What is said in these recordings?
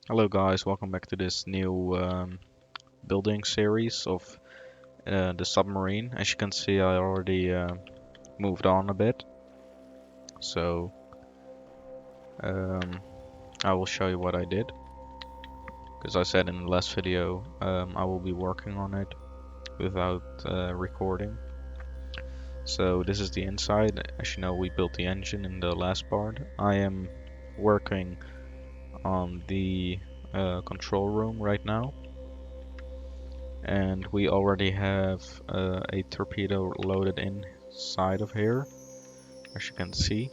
Hello guys, welcome back to this new building series of the submarine. As you can see, I already moved on a bit, so um, I will show you what I did. Because I said in the last video, I will be working on it without recording. So this is the inside. As you know, we built the engine in the last part. I am working on the control room right now. And we already have a torpedo loaded inside of here, as you can see.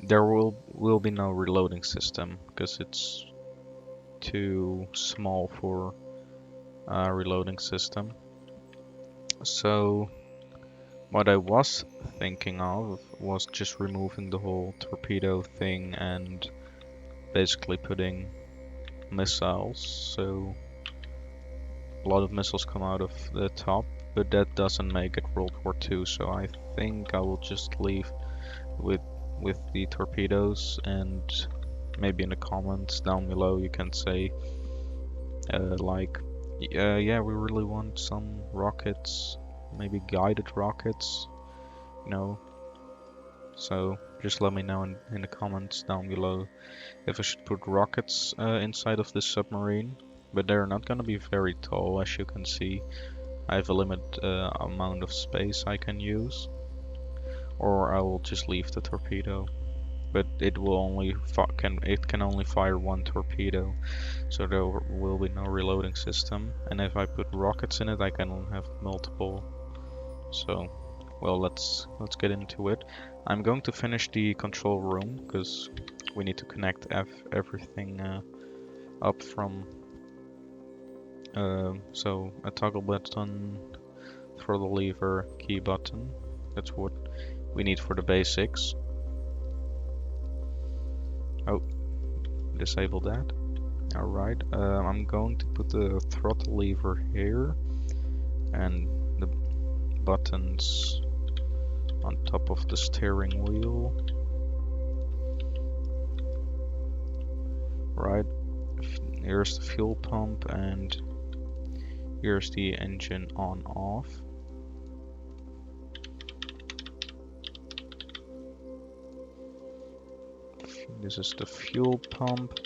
There will be no reloading system because it's too small for a reloading system. So what I was thinking of was just removing the whole torpedo thing and basically putting missiles. So a lot of missiles come out of the top, but that doesn't make it World War II, so I think I will just leave with the torpedoes, and maybe in the comments down below you can say like yeah, we really want some rockets, maybe guided rockets, you know. So just let me know in the comments down below if I should put rockets inside of this submarine, but they're not gonna be very tall. As you can see, I have a limited amount of space I can use, or I will just leave the torpedo. But it will only can only fire one torpedo, so there will be no reloading system. And if I put rockets in it, I can have multiple. So, well, let's get into it. I'm going to finish the control room because we need to connect everything up from. So a toggle button, throttle lever, key button. That's what we need for the basics. Oh, disable that. Alright, I'm going to put the throttle lever here and the buttons on top of the steering wheel. Right, here's the fuel pump and here's the engine on off. This is the fuel pump.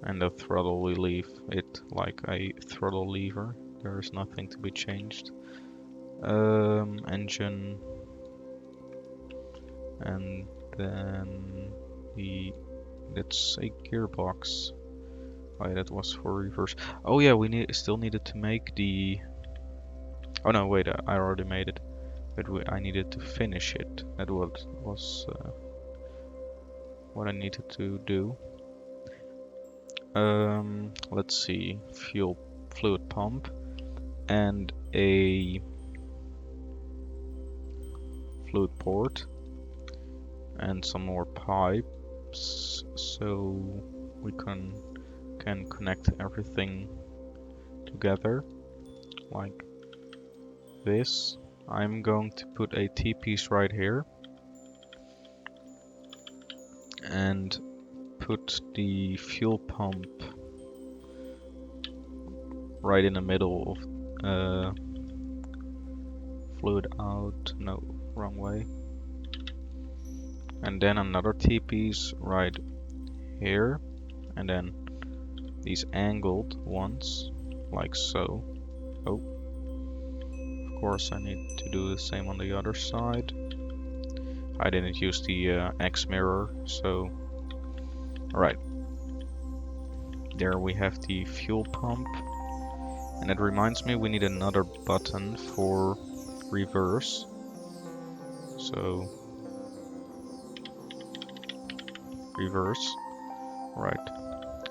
And the throttle, we leave it like a throttle lever. There is nothing to be changed. Engine, and then that's a gearbox. Oh, that was for reverse. Oh yeah, we still needed to make the. Oh no, wait, I already made it, but I needed to finish it. That was what I needed to do. Let's see, fluid pump and a fluid port and some more pipes, so we can connect everything together like this. I'm going to put a T-piece right here and put the fuel pump right in the middle of fluid out, no, wrong way. And then another T-piece right here, and then these angled ones, like so. Oh, of course I need to do the same on the other side. I didn't use the X mirror, so alright. There we have the fuel pump. And it reminds me we need another button for reverse. So reverse. Right.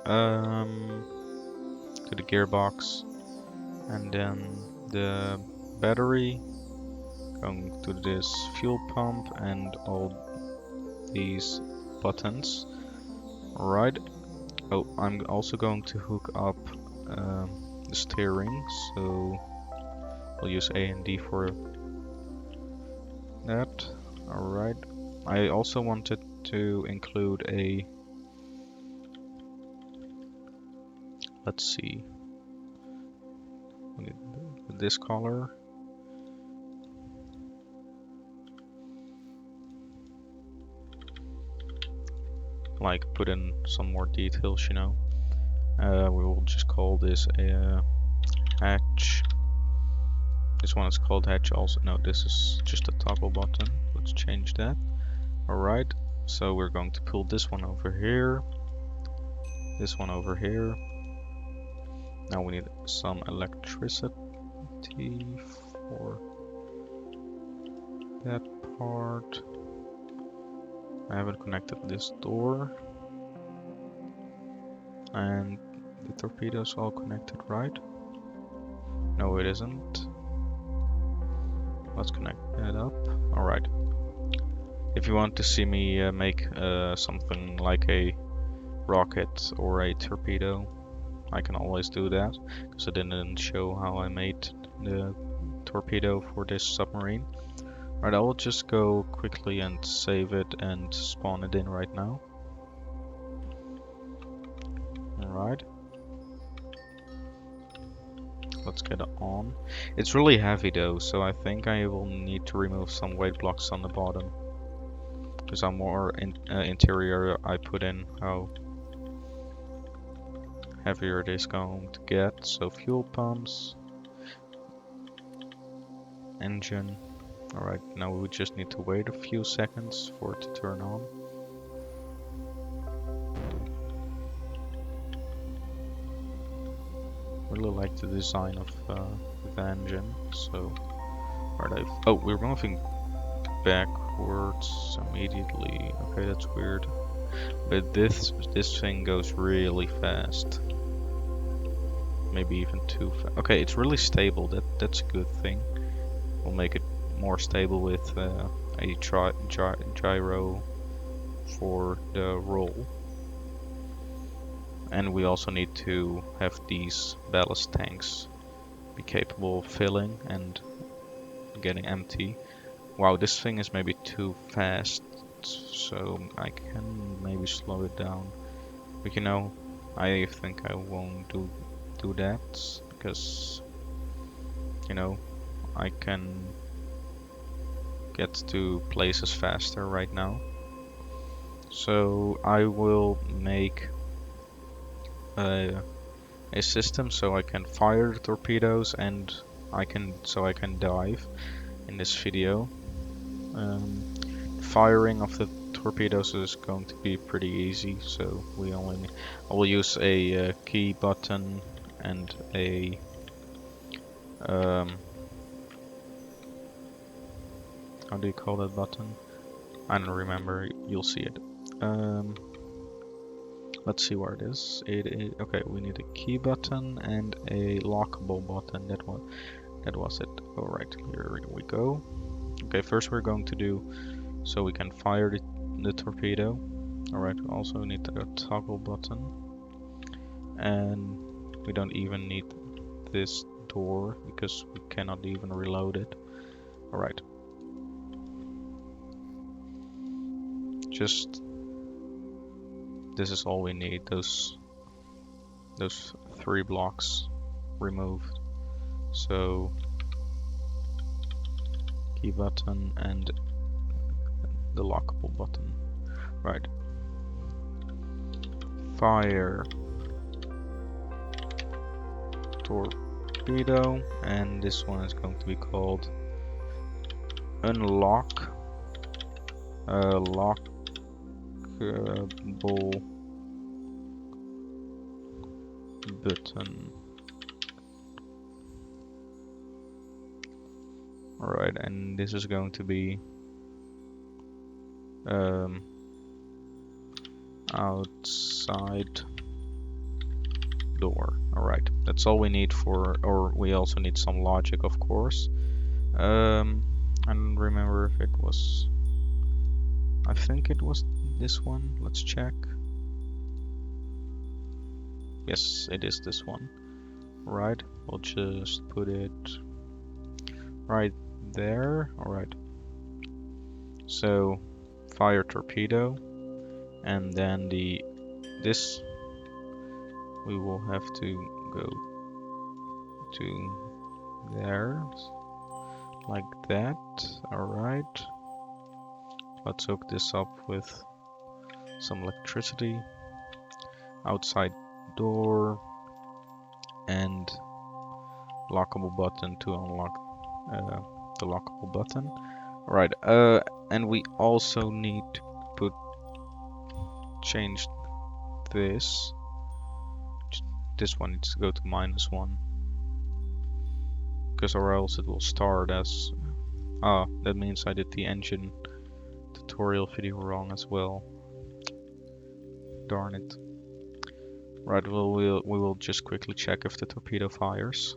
To the gearbox. And then the battery. Going to this fuel pump and all these buttons. Right. Oh, I'm also going to hook up the steering, so we'll use A and D for that. Alright. I also wanted to include a Let's see. We need this color. Like put in some more details, you know. We will just call this a hatch. This one is called hatch also. No, this is just a toggle button. Let's change that. Alright, so we're going to pull this one over here. This one over here. Now we need some electricity for that part. I haven't connected this door. And the torpedo's all connected, right? No, it isn't. Let's connect it up. Alright. If you want to see me make something like a rocket or a torpedo, I can always do that, because I didn't show how I made the torpedo for this submarine. Right, I will just go quickly and save it and spawn it in right now. Alright. Let's get it on. It's really heavy though, so I think I will need to remove some weight blocks on the bottom. Because how more interior I put in, how heavier it is going to get. So fuel pumps, engine. Alright, now we just need to wait a few seconds for it to turn on. Really like the design of the engine. So, oh, we're moving backwards immediately. Okay, that's weird. But this thing goes really fast. Maybe even too fast. Okay, it's really stable. That's a good thing. We'll make it more stable with a gyro for the roll. And we also need to have these ballast tanks be capable of filling and getting empty. Wow, this thing is maybe too fast, so I can maybe slow it down. But you know, I think I won't do that, because you know, I can get to places faster right now. So I will make a system so I can fire the torpedoes and I can dive in this video. Firing of the torpedoes is going to be pretty easy, so I will use a key button and a how do you call that button? I don't remember. You'll see it. Let's see where it is. Okay. We need a key button and a lockable button. That was it. All right, here we go. Okay, first we're going to do so we can fire the torpedo. All right. We also need a toggle button, and we don't even need this door because we cannot even reload it. All right. This is all we need. Those 3 blocks removed. So key button and the lockable button. Right. Fire torpedo, and this one is going to be called unlock. Lockable button. Alright, and this is going to be outside door. Alright, that's all we need or we also need some logic, of course. I don't remember if it was, I think it was this one. Let's check. Yes, it is this one. Right, we'll just put it right there. Alright. So fire torpedo, and then this we will have to go to there, like that. Alright. Let's hook this up with some electricity. Outside door and lockable button to unlock the lockable button. Alright, and we also need to change this. This one needs to go to -1. Because or else it will start as... Ah, that means I did the engine tutorial video wrong as well. Darn it. Right, we will just quickly check if the torpedo fires.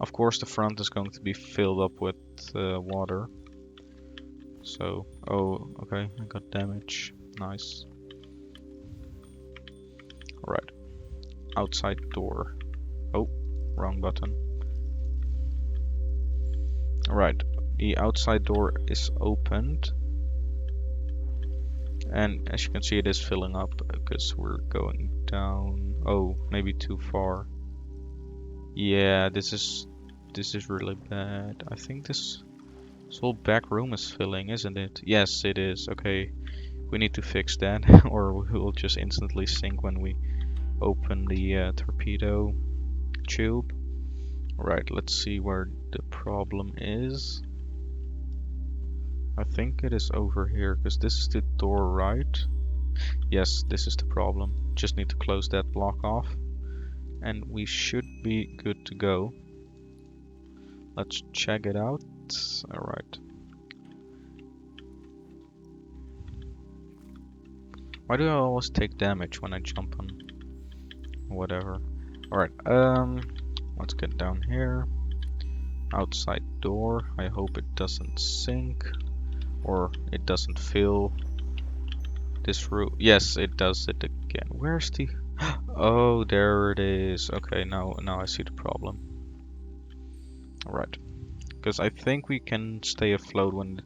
Of course the front is going to be filled up with water. So, oh, okay, I got damage. Nice. Right. Outside door. Oh, wrong button. Right, the outside door is opened. And as you can see, it is filling up because we're going down. Oh, maybe too far. Yeah, this is really bad. I think this whole back room is filling, isn't it? Yes, it is. Okay, we need to fix that, or we will just instantly sink when we open the torpedo tube. Right, let's see where the problem is. I think it is over here, because this is the door, right? Yes, this is the problem. Just need to close that block off, and we should be good to go. Let's check it out. Alright. Why do I always take damage when I jump on whatever? Alright, let's get down here. Outside door. I hope it doesn't sink or it doesn't fill this room. Yes, it does it again. Where's the... Oh, there it is. Okay, now I see the problem. Alright. Because I think we can stay afloat when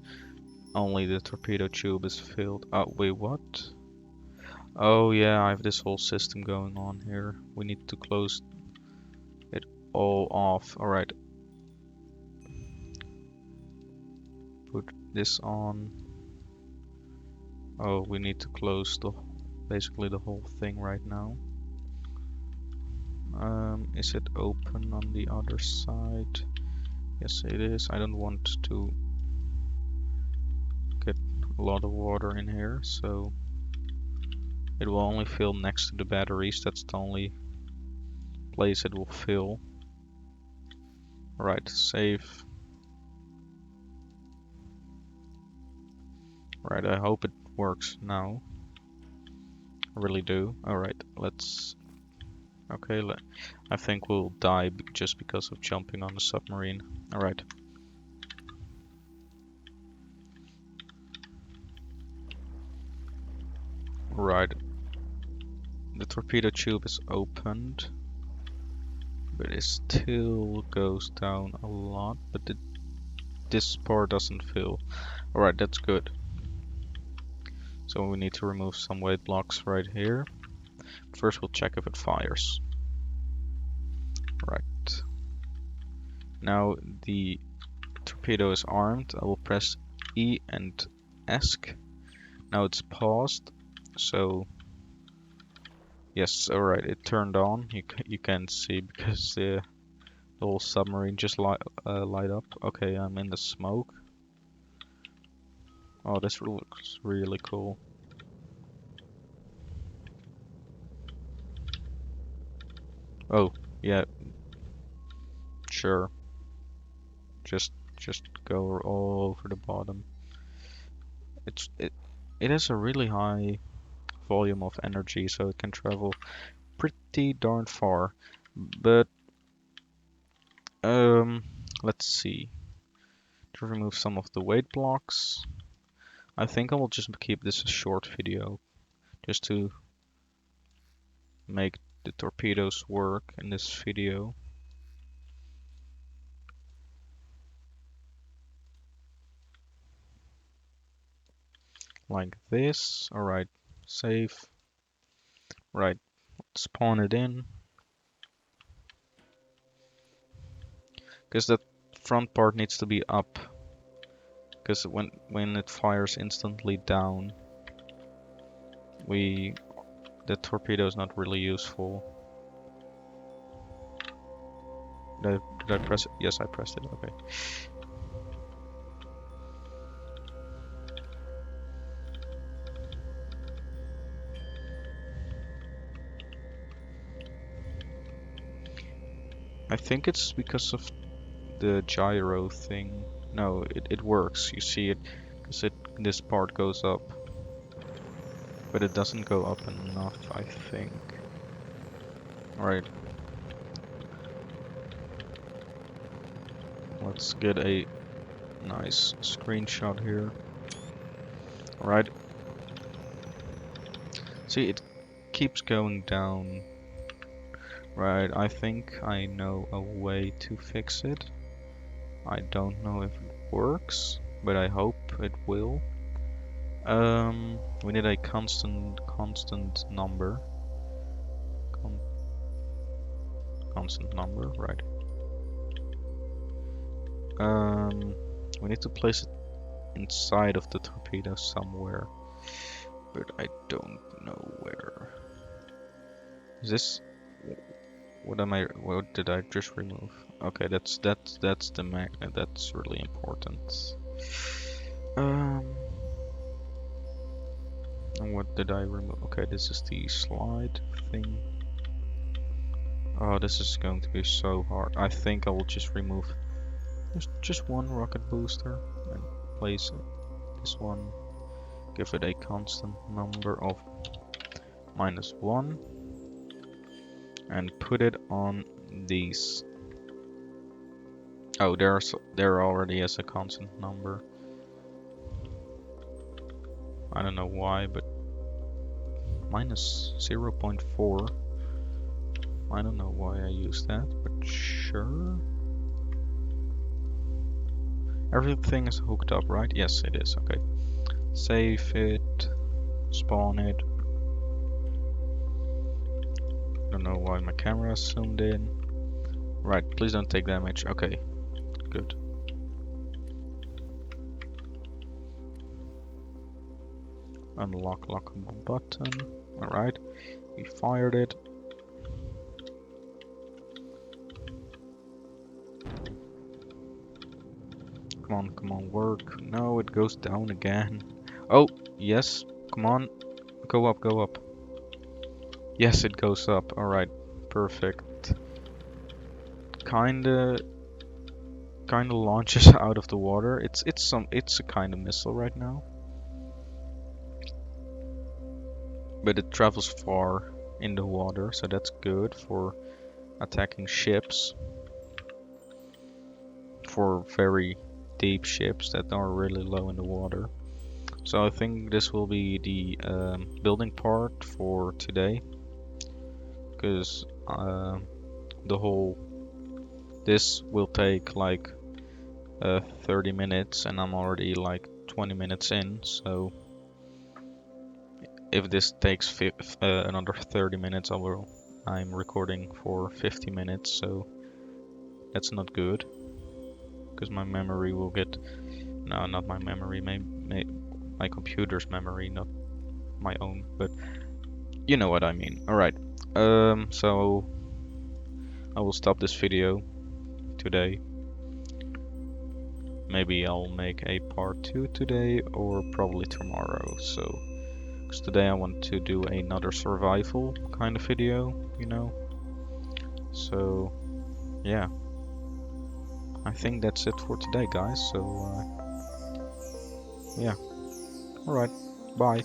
only the torpedo tube is filled. Oh, wait, what? Oh yeah, I have this whole system going on here. We need to close it all off. Alright. Put this on. Oh, we need to close basically the whole thing right now. Is it open on the other side? Yes, it is. I don't want to get a lot of water in here, so it will only fill next to the batteries. That's the only place it will fill. Right, save. Right, I hope it works now. I really do. Alright, let's... Okay, I think we'll die just because of jumping on the submarine. Alright. Right. The torpedo tube is opened, but it still goes down a lot, but this part doesn't fill. Alright, that's good. So we need to remove some weight blocks right here. First we'll check if it fires. Right. Now the torpedo is armed. I will press E and ESC. Now it's paused. So yes, alright, it turned on. You can see because the whole submarine just light up. Okay, I'm in the smoke. Oh, this looks really cool. Oh, yeah. Sure. Just go all over the bottom. It has a really high volume of energy, so it can travel pretty darn far. But let's see. To remove some of the weight blocks. I think I will just keep this a short video, just to make the torpedoes work in this video. Like this. Alright, save. Right, spawn it in. Because that front part needs to be up. Because when it fires instantly down, the torpedo is not really useful. Did I press it? Yes, I pressed it. Okay. I think it's because of the gyro thing. No, it works. You see it, because this part goes up, but it doesn't go up enough, I think. All right. Let's get a nice screenshot here. All right. See, it keeps going down. Right, I think I know a way to fix it. I don't know if it works, but I hope it will. We need a constant number. Constant number, right. We need to place it inside of the torpedo somewhere, but I don't know where. Is this? What did I just remove? Okay, that's the magnet. That's really important. And what did I remove? Okay, this is the slide thing. Oh, this is going to be so hard. I think I will just remove just one rocket booster and place this one. Give it a constant number of -1 and put it on these. Oh, there already is a constant number. I don't know why, but -0.4. I don't know why I used that, but sure. Everything is hooked up, right? Yes, it is. Okay. Save it. Spawn it. Don't know why my camera is zoomed in. Right, please don't take damage. Okay, good. Unlock lockable button. Alright, we fired it. Come on, work. No, it goes down again. Oh, yes, come on. Go up. Yes, it goes up. Alright, perfect. Kinda launches out of the water. It's a kind of missile right now. But it travels far in the water, so that's good for attacking ships. For very deep ships that are really low in the water. So I think this will be the building part for today. Because this will take like 30 minutes and I'm already like 20 minutes in, so if this takes another 30 minutes I'm recording for 50 minutes, so that's not good because my memory will get not my memory, my computer's memory, not my own, but you know what I mean. Alright, so I will stop this video today. Maybe I'll make a part 2 today or probably tomorrow. So, because today I want to do another survival kind of video, you know. So, yeah. I think that's it for today, guys. So, yeah. Alright, bye.